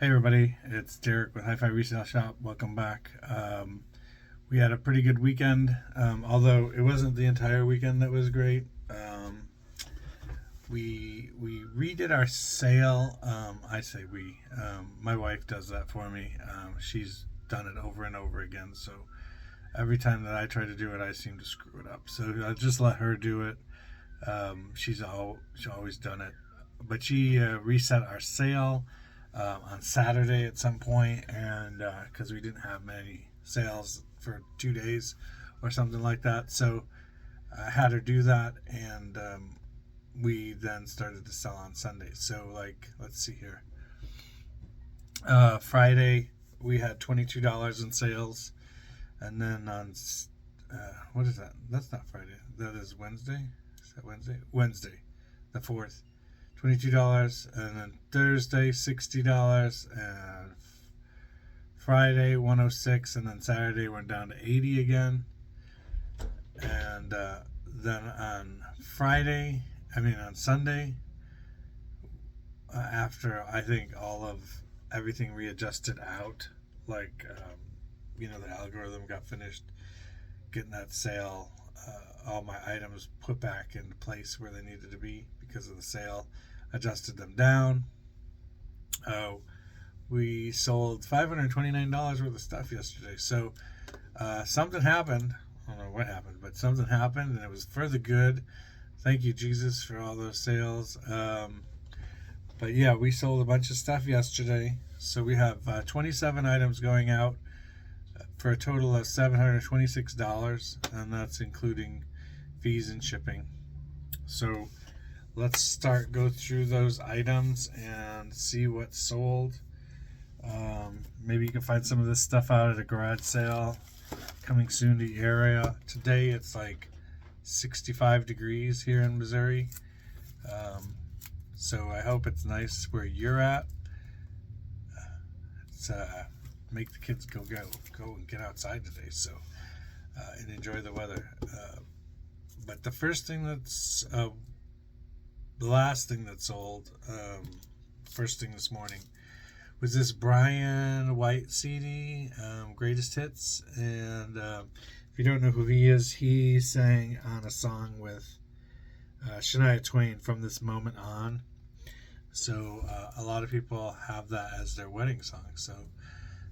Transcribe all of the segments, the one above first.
Hey everybody, it's Derek with Hi-Fi Resale Shop. Welcome back. We had a pretty good weekend, although it wasn't the entire weekend that was great. We redid our sale. I say we. My wife does that for me. She's done it over and over again. So every time that I try to do it, I seem to screw it up. So I just let her do it. She's always done it, but she reset our sale on Saturday at some point, and because we didn't have many sales for 2 days or something like that, so I had her do that, and we then started to sell on Sunday. So, like, let's see here. Friday we had $22 in sales, and then on what is that? That's not Friday. That is Wednesday. Is that Wednesday? Wednesday, the 4th. $22, and then Thursday $60, and Friday 106, and then Saturday went down to 80 again, and then on Sunday, after I think all of everything readjusted out, like the algorithm got finished getting that sale, all my items put back into place where they needed to be because of the sale, adjusted them down. We sold $529 worth of stuff yesterday. So something happened. I don't know what happened, but something happened, and it was for the good. Thank you, Jesus, for all those sales. But yeah, we sold a bunch of stuff yesterday. So we have 27 items going out for a total of $726, and that's including fees and shipping. So let's go through those items and see what's sold. Maybe you can find some of this stuff out at a garage sale coming soon to your area. Today it's like 65 degrees here in Missouri. So I hope it's nice where you're at. It's make the kids go and get outside today, so and enjoy the weather. But the last thing that sold, first thing this morning, was this Brian White CD, Greatest Hits. And if you don't know who he is, he sang on a song with Shania Twain, From This Moment On. So a lot of people have that as their wedding song. So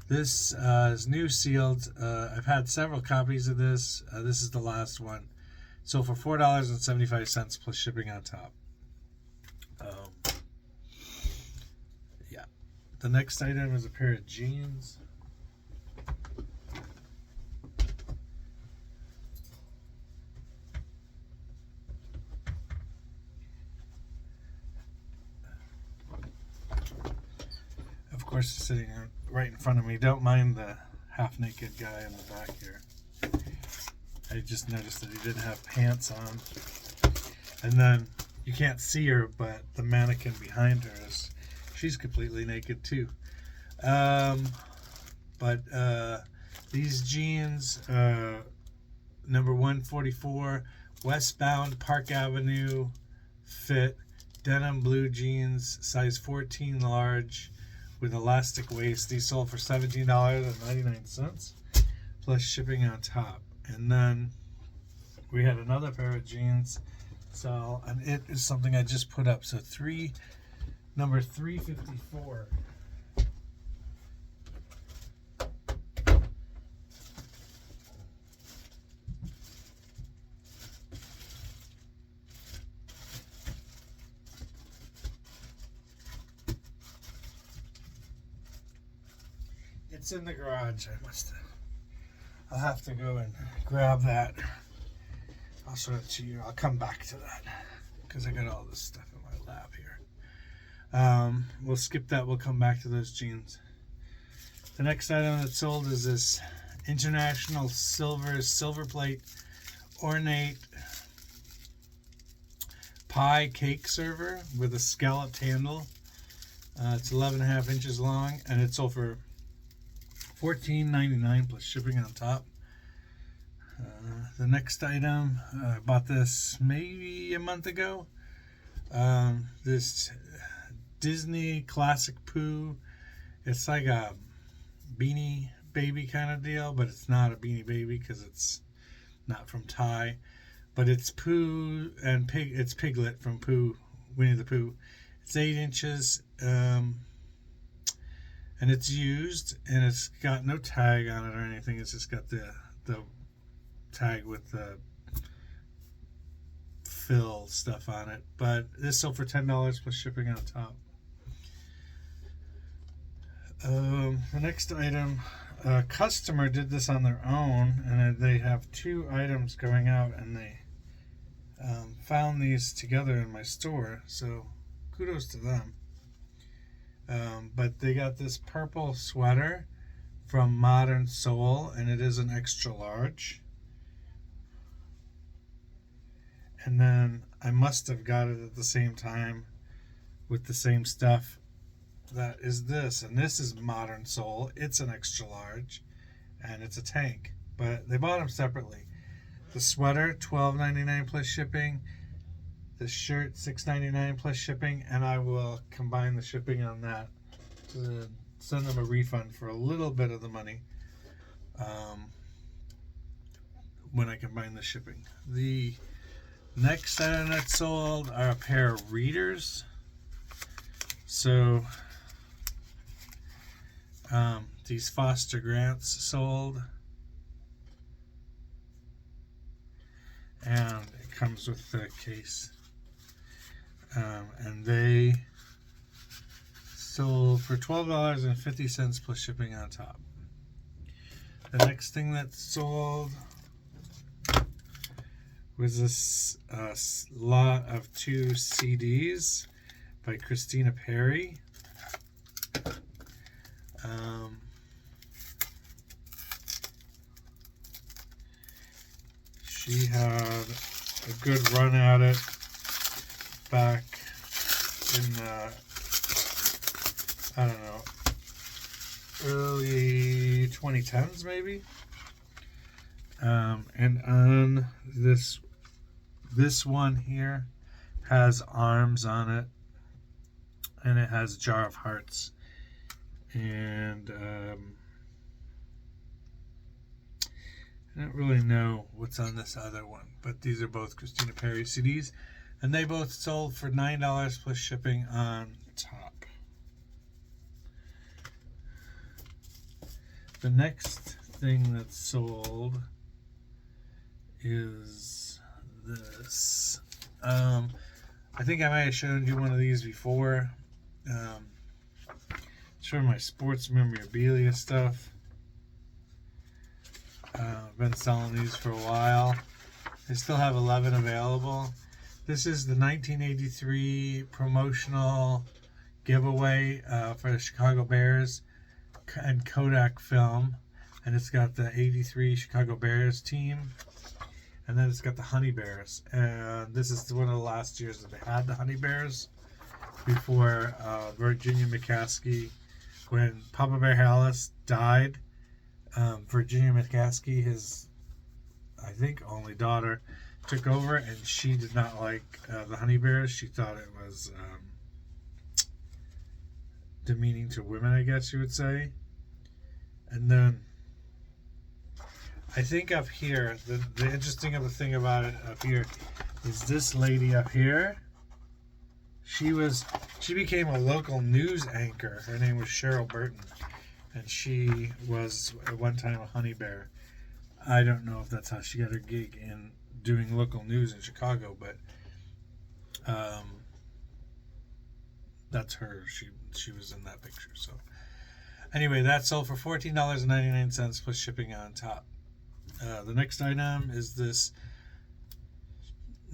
this is new sealed. I've had several copies of this. This is the last one. So for $4.75 plus shipping on top. Yeah. The next item is a pair of jeans. Of course, it's sitting right in front of me. Don't mind the half-naked guy in the back here. I just noticed that he didn't have pants on. And then you can't see her, but the mannequin behind her she's completely naked too. But these jeans, number 144, Westbound Park Avenue fit, denim blue jeans, size 14 large, with elastic waist. These sold for $17.99 plus shipping on top. And then we had another pair of jeans sell, and it is something I just put up. So number 354. It's in the garage. I'll have to go and grab that. I'll show it to you. I'll come back to that because I got all this stuff in my lap here. We'll skip that. We'll come back to those jeans. The next item that sold is this International silver plate ornate pie cake server with a scalloped handle. It's 11.5 inches long, and it sold for $14.99 plus shipping on top. The next item, I bought this maybe a month ago. This Disney Classic Pooh It's like a Beanie Baby kind of deal, but it's not a Beanie Baby because it's not from Thai. But it's Pooh and Pig. It's Piglet from Pooh, Winnie the Pooh. It's 8 inches, and it's used, and it's got no tag on it or anything. It's just got the tag with the fill stuff on it. But this sold for $10 plus shipping on top. The next item, a customer did this on their own, and they have 2 items going out, and they found these together in my store, so kudos to them. But they got this purple sweater from Modern Soul, and it is an extra large. And then I must have got it at the same time with the same stuff. That is this, and this is Modern Soul. It's an extra large, and it's a tank, but they bought them separately. The sweater $12.99 plus shipping. The shirt $6.99 plus shipping, and I will combine the shipping on that to send them a refund for a little bit of the money when I combine the shipping. The next item that sold are a pair of readers. So these Foster Grants sold, and it comes with the case. And they sold for $12.50 plus shipping on top. The next thing that sold was this lot of 2 CDs by Christina Perri. She had a good run at it back in the, I don't know, early 2010s maybe. And on this one here has arms on it, and it has a jar of hearts. And I don't really know what's on this other one, but these are both Christina Perri CDs, and they both sold for $9 plus shipping on top. The next thing that's sold is this. I think I might have shown you one of these before. It's for my sports memorabilia stuff. I've been selling these for a while. I still have 11 available. This is the 1983 promotional giveaway for the Chicago Bears and Kodak film. And it's got the 83 Chicago Bears team. And then it's got the Honey Bears. And this is one of the last years that they had the Honey Bears before Virginia McCaskey. When Papa Bear Hallis died, Virginia McCaskey, his, I think, only daughter, took over, and she did not like the Honey Bears. She thought it was demeaning to women, I guess you would say. And then I think up here, the interesting of the thing about it up here is this lady up here. She became a local news anchor. Her name was Cheryl Burton, and she was at one time a Honey Bear. I don't know if that's how she got her gig in doing local news in Chicago, but that's her. She was in that picture. So anyway, that sold for $14.99 plus shipping on top. The next item is this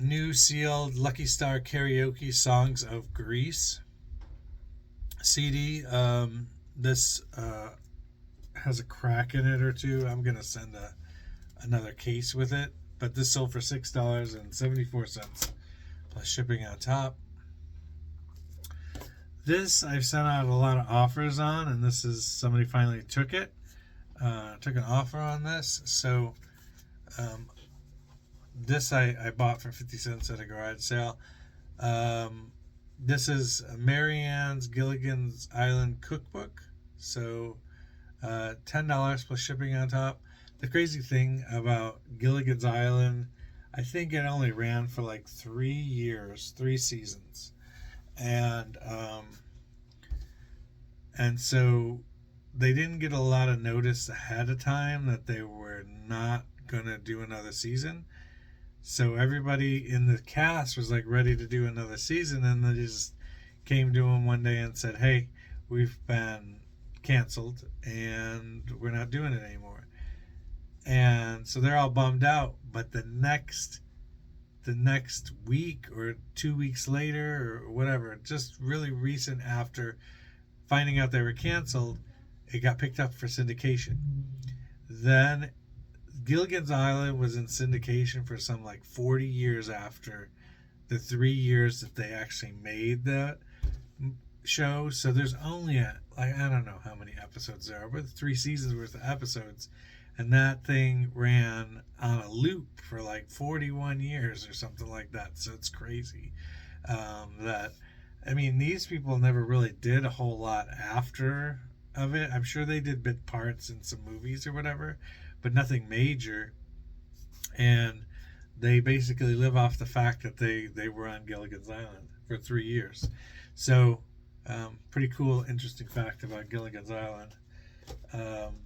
new sealed Lucky Star Karaoke Songs of Greece CD. This has a crack in it or two. I'm gonna send another case with it, but this sold for $6.74 plus shipping on top. This I've sent out a lot of offers on, and this is somebody finally took it. Took an offer on this, so this I bought for 50 cents at a garage sale. This is Marianne's Gilligan's Island Cookbook, So $10 plus shipping on top. The crazy thing about Gilligan's Island, I think it only ran for like 3 years, 3 seasons, and so they didn't get a lot of notice ahead of time that they were not gonna do another season. So everybody in the cast was like ready to do another season, and they just came to him one day and said, "Hey, we've been canceled and we're not doing it anymore." And so they're all bummed out. But the next week or 2 weeks later or whatever, just really recent after finding out they were canceled, it got picked up for syndication. Then Gilligan's Island was in syndication for some like 40 years after the 3 years that they actually made that show. So there's only I don't know how many episodes there are, but 3 seasons worth of episodes, and that thing ran on a loop for like 41 years or something like that. So it's crazy. These people never really did a whole lot after of it. I'm sure they did bit parts in some movies or whatever, but nothing major. And they basically live off the fact that they were on Gilligan's Island for 3 years. So pretty cool, interesting fact about Gilligan's Island.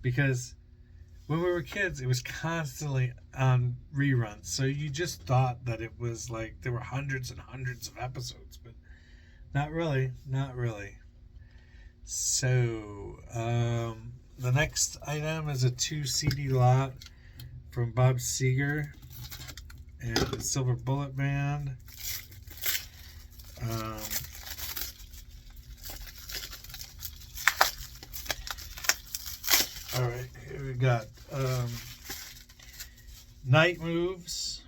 Because when we were kids, it was constantly on reruns. So you just thought that it was like there were hundreds and hundreds of episodes, but not really. So the next item is a 2 CD lot from Bob Seger and the Silver Bullet Band. All right, here we got Night Moves.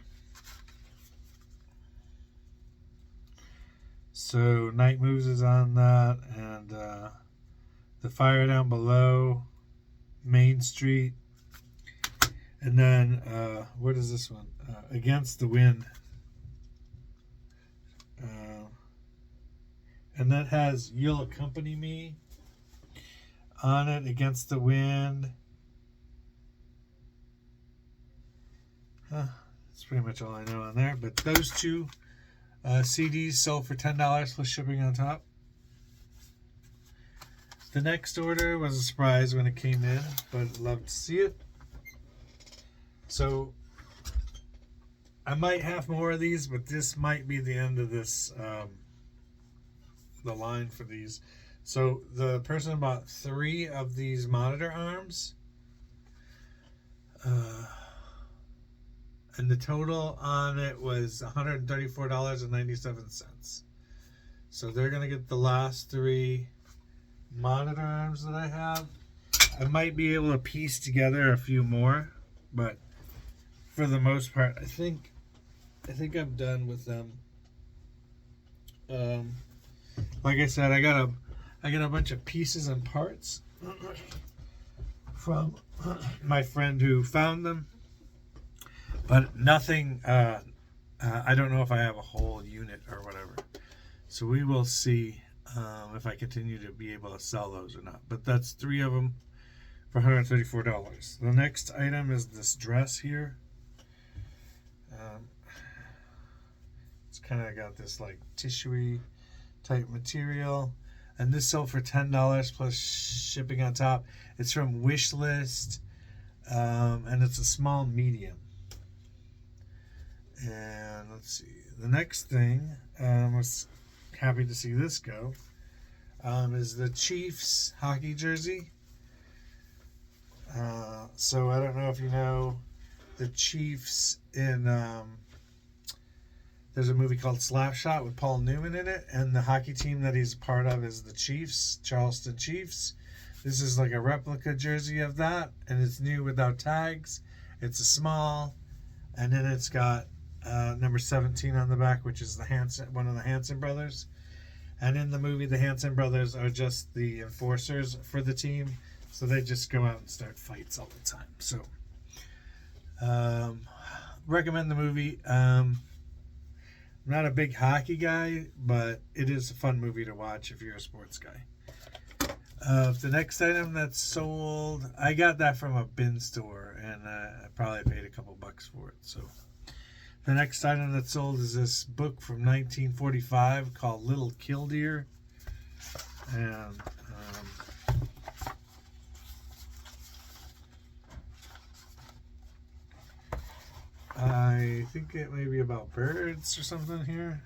So Night Moves is on that, and The Fire Down Below, Main Street, and then what is this one? Against the Wind. And that has You'll Accompany Me on it, Against the Wind. That's pretty much all I know on there. But those 2 CDs sold for $10 plus shipping on top. The next order was a surprise when it came in, but love to see it. So I might have more of these, but this might be the end of this, the line for these. So the person bought 3 of these monitor arms, and the total on it was $134.97. So they're gonna get the last 3 monitor arms that I have. I might be able to piece together a few more, but for the most part, I think I'm done with them. Like I said, I got a bunch of pieces and parts from my friend who found them, but nothing. I don't know if I have a whole unit or whatever. So we will see if I continue to be able to sell those or not. But that's 3 of them for $134. The next item is this dress here. It's kind of got this like tissuey type material, and this sold for $10 plus shipping on top. It's from Wishlist, and it's a small medium. And let's see, the next thing, I was happy to see this go, is the Chiefs hockey jersey. So I don't know if you know the Chiefs in there's a movie called Slapshot with Paul Newman in it, and the hockey team that he's a part of is the Chiefs, Charleston Chiefs. This is like a replica jersey of that, and it's new without tags. It's a small, and then it's got number 17 on the back, which is one of the Hanson brothers. And in the movie, the Hanson brothers are just the enforcers for the team, so they just go out and start fights all the time. So, recommend the movie. I'm not a big hockey guy, but it is a fun movie to watch if you're a sports guy. The next item that's sold, I got that from a bin store, and I probably paid a couple bucks for it. So the next item that's sold is this book from 1945 called Little Killdeer, and I think it may be about birds or something here.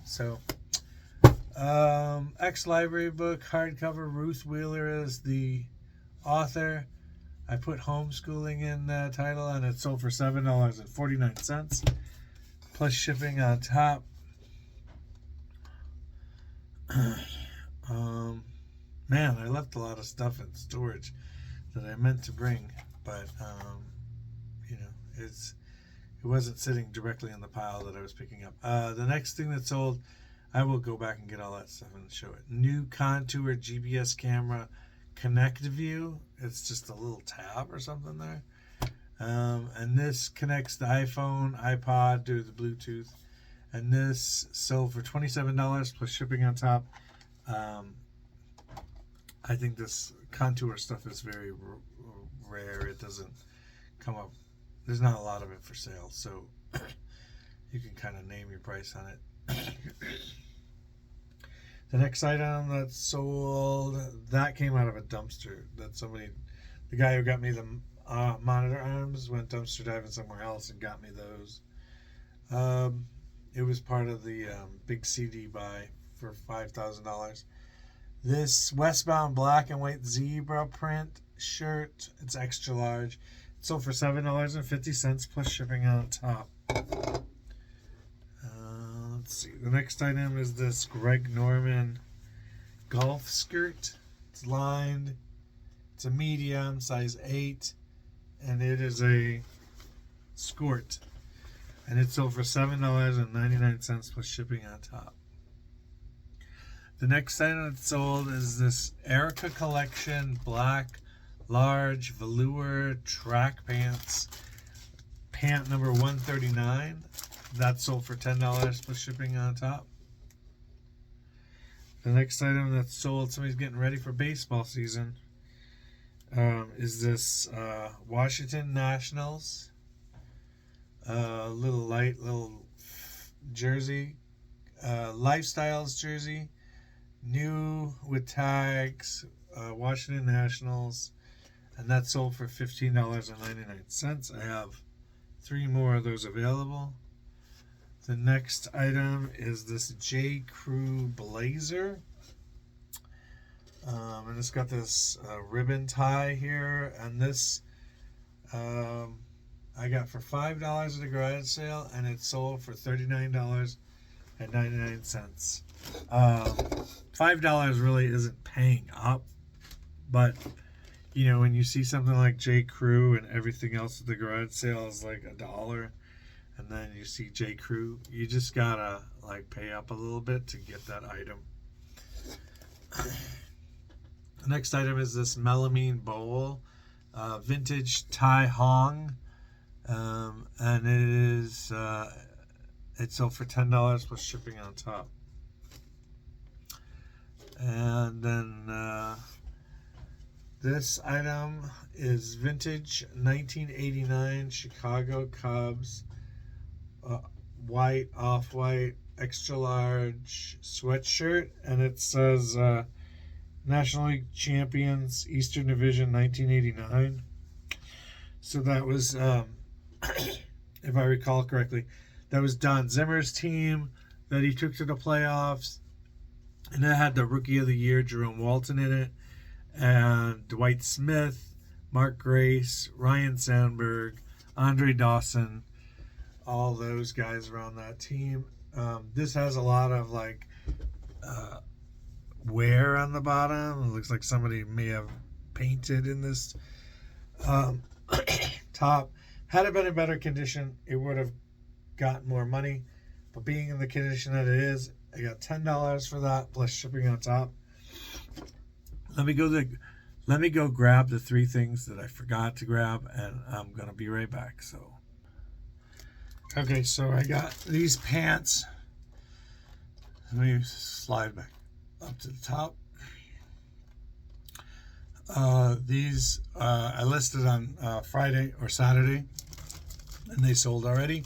So, ex-library book, hardcover. Ruth Wheeler is the author. I put homeschooling in the title, and it sold for $7.49 plus shipping on top. Man, I left a lot of stuff in storage that I meant to bring, but you know, it wasn't sitting directly in the pile that I was picking up. The next thing that sold, I will go back and get all that stuff and show it. New Contour GPS camera, Connect View. It's just a little tab or something there. And this connects the iPhone, iPod to the Bluetooth. And this sold for $27 plus shipping on top. I think this Contour stuff is very rare. It doesn't come up. There's not a lot of it for sale, so you can kind of name your price on it. The next item that's sold, that came out of a dumpster. That somebody, the guy who got me the monitor arms, went dumpster diving somewhere else and got me those. It was part of the big CD buy for $5,000. This Westbound black and white zebra print shirt, it's extra large. It sold for $7.50 plus shipping on top. Let's see. The next item is this Greg Norman golf skirt. It's lined. It's a medium, size 8, and it is a skirt. And it sold for $7.99 plus shipping on top. The next item that's sold is this Erica Collection black large velour track pants. Pant number 139. That sold for $10 plus shipping on top. The next item that's sold, somebody's getting ready for baseball season, is this Washington Nationals little jersey, Lifestyles jersey, new with tags, Washington Nationals, and that sold for $15.99. I have 3 more of those available. The next item is this J. Crew blazer. And it's got this ribbon tie here. And this I got for $5 at a garage sale, and it sold for $39.99. $5 really isn't paying up. But, you know, when you see something like J. Crew and everything else at the garage sale is like $1, and then you see J. Crew, you just gotta like pay up a little bit to get that item. The next item is this melamine bowl, vintage Tai Hong, and it is it sold for $10 plus shipping on top. And then this item is vintage 1989 Chicago Cubs white, off-white, extra large sweatshirt, and it says National League Champions, Eastern Division 1989. So that was, if I recall correctly, that was Don Zimmer's team that he took to the playoffs, and it had the Rookie of the Year Jerome Walton in it, and Dwight Smith, Mark Grace, Ryan Sandberg, Andre Dawson, all those guys were on that team. This has a lot of like wear on the bottom. It looks like somebody may have painted in this top. Had it been in better condition, it would have gotten more money. But being in the condition that it is, I got $10 for that plus shipping on top. Let me go grab the 3 things that I forgot to grab, and I'm gonna be right back. Okay, so I got these pants. Let me slide back up to the top. These I listed on Friday or Saturday, and they sold already.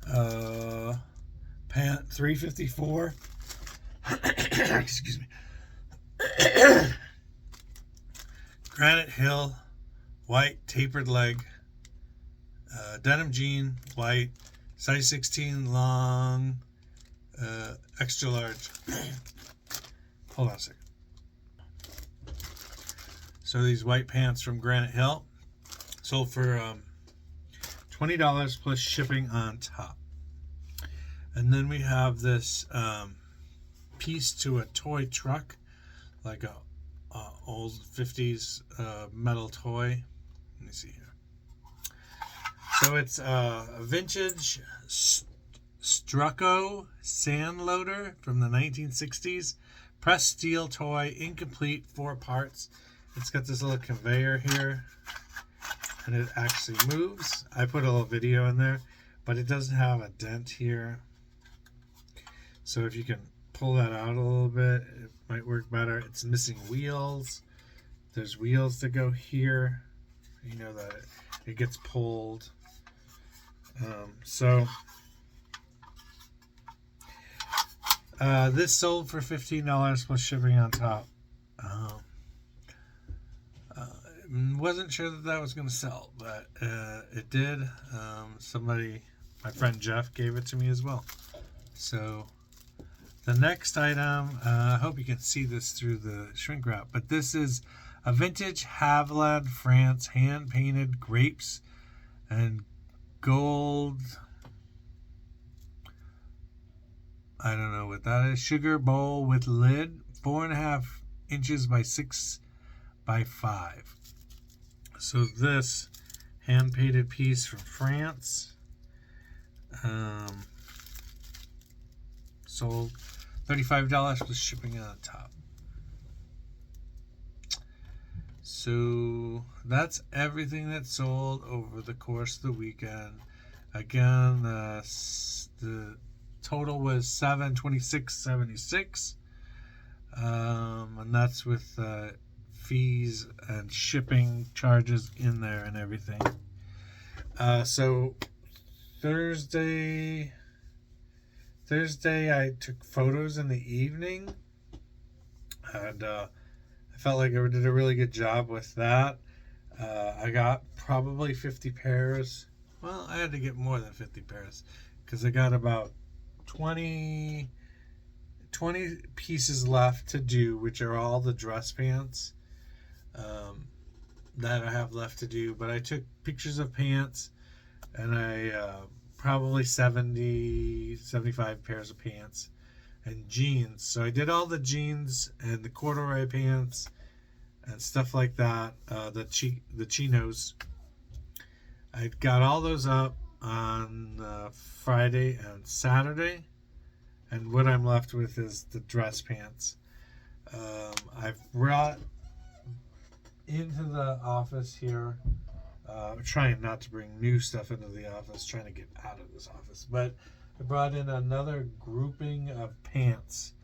Pant 354. Excuse me. Granite Hill, white tapered leg, denim jean, white, size 16 long, extra large. Hold on a second. So these white pants from Granite Hill sold for $20 plus shipping on top. And then we have this piece to a toy truck, like a old 50s metal toy. Let me see here. So it's a vintage Strucco sand loader from the 1960s. Pressed steel toy, incomplete, 4 parts. It's got this little conveyor here, and it actually moves. I put a little video in there, but it doesn't have a dent here. So if you can pull that out a little bit, it might work better. It's missing wheels. There's wheels that go here. You know that it gets pulled. This sold for $15 plus shipping on top. Wasn't sure that was going to sell, but it did. Somebody, my friend Jeff, gave it to me as well. So the next item, I hope you can see this through the shrink wrap, but this is a vintage Havilland, France, hand-painted grapes and gold. I don't know what that is. Sugar bowl with lid, 4.5 inches by 6 by 5. So this hand-painted piece from France sold $35 plus shipping on top. So that's everything that sold over the course of the weekend. Again, the total was $726.76, and that's with fees and shipping charges in there and everything. So Thursday I took photos in the evening, and I felt like I did a really good job with that. I got probably 50 pairs. Well, I had to get more than 50 pairs because I got about 20 pieces left to do, which are all the dress pants that I have left to do. But I took pictures of pants, and I probably 75 pairs of pants and jeans. So I did all the jeans and the corduroy pants and stuff like that, the chinos. I got all those up on Friday and Saturday, and what I'm left with is the dress pants. I've brought into the office here, trying not to bring new stuff into the office, trying to get out of this office, but I brought in another grouping of pants,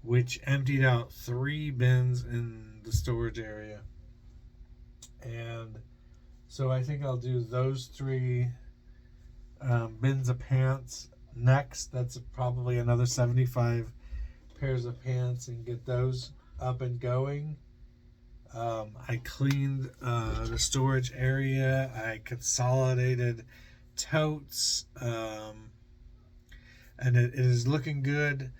which emptied out 3 bins in the storage area. And so I think I'll do those 3 bins of pants next. That's probably another 75 pairs of pants, and get those up and going. I cleaned the storage area. I consolidated totes, and it is looking good.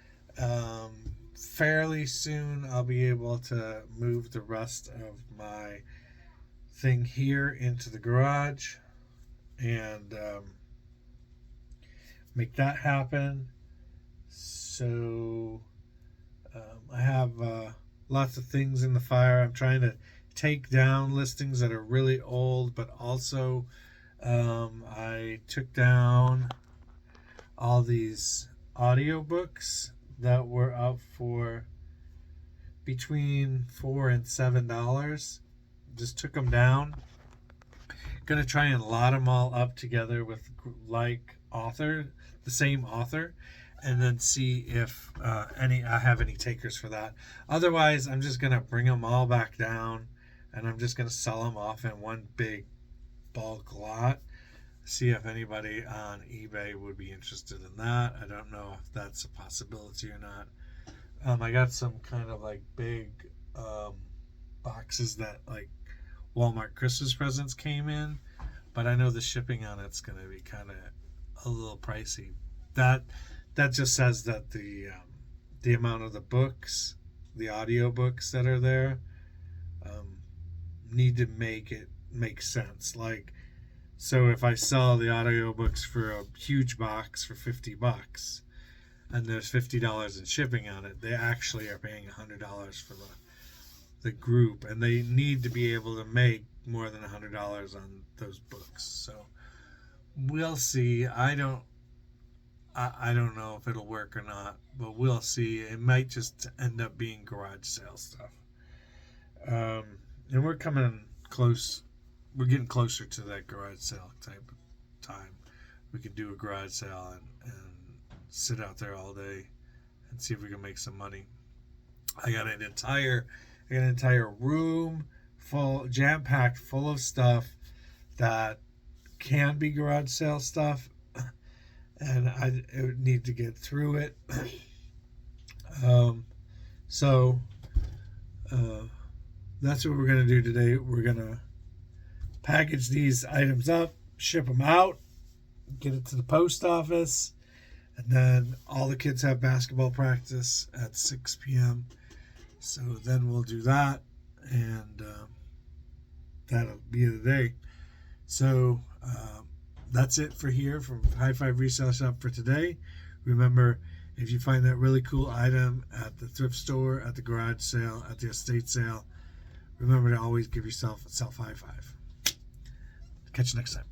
Fairly soon I'll be able to move the rest of my thing here into the garage and make that happen. So I have lots of things in the fire. I'm trying to take down listings that are really old, but also I took down all these audiobooks that were up for between $4 and $7. Just took them down. Gonna try and lot them all up together with the same author, and then see if I have any takers for that. Otherwise, I'm just gonna bring them all back down, and I'm just gonna sell them off in one big bulk lot. See if anybody on eBay would be interested in that. I don't know if that's a possibility or not. I got some kind of like big boxes that like Walmart Christmas presents came in, but I know the shipping on it's going to be kind of a little pricey. That just says that the amount of the books, the audio books that are there, need to make it make sense. Like, so if I sell the audio books for a huge box for $50, and there's $50 in shipping on it, they actually are paying $100 for the group, and they need to be able to make more than $100 on those books. So we'll see. I don't know if it'll work or not, but we'll see. It might just end up being garage sale stuff. And we're coming close. We're getting closer to that garage sale type of time. We could do a garage sale and sit out there all day and see if we can make some money. I got an entire room full, jam-packed full of stuff that can be garage sale stuff, and I would need to get through it. So that's what we're going to do today. We're going to package these items up, ship them out, get it to the post office, and then all the kids have basketball practice at 6 p.m. So then we'll do that, and that'll be the day. So that's it for here from High Five Resale Shop for today. Remember, if you find that really cool item at the thrift store, at the garage sale, at the estate sale, remember to always give yourself a self high five. Catch you next time.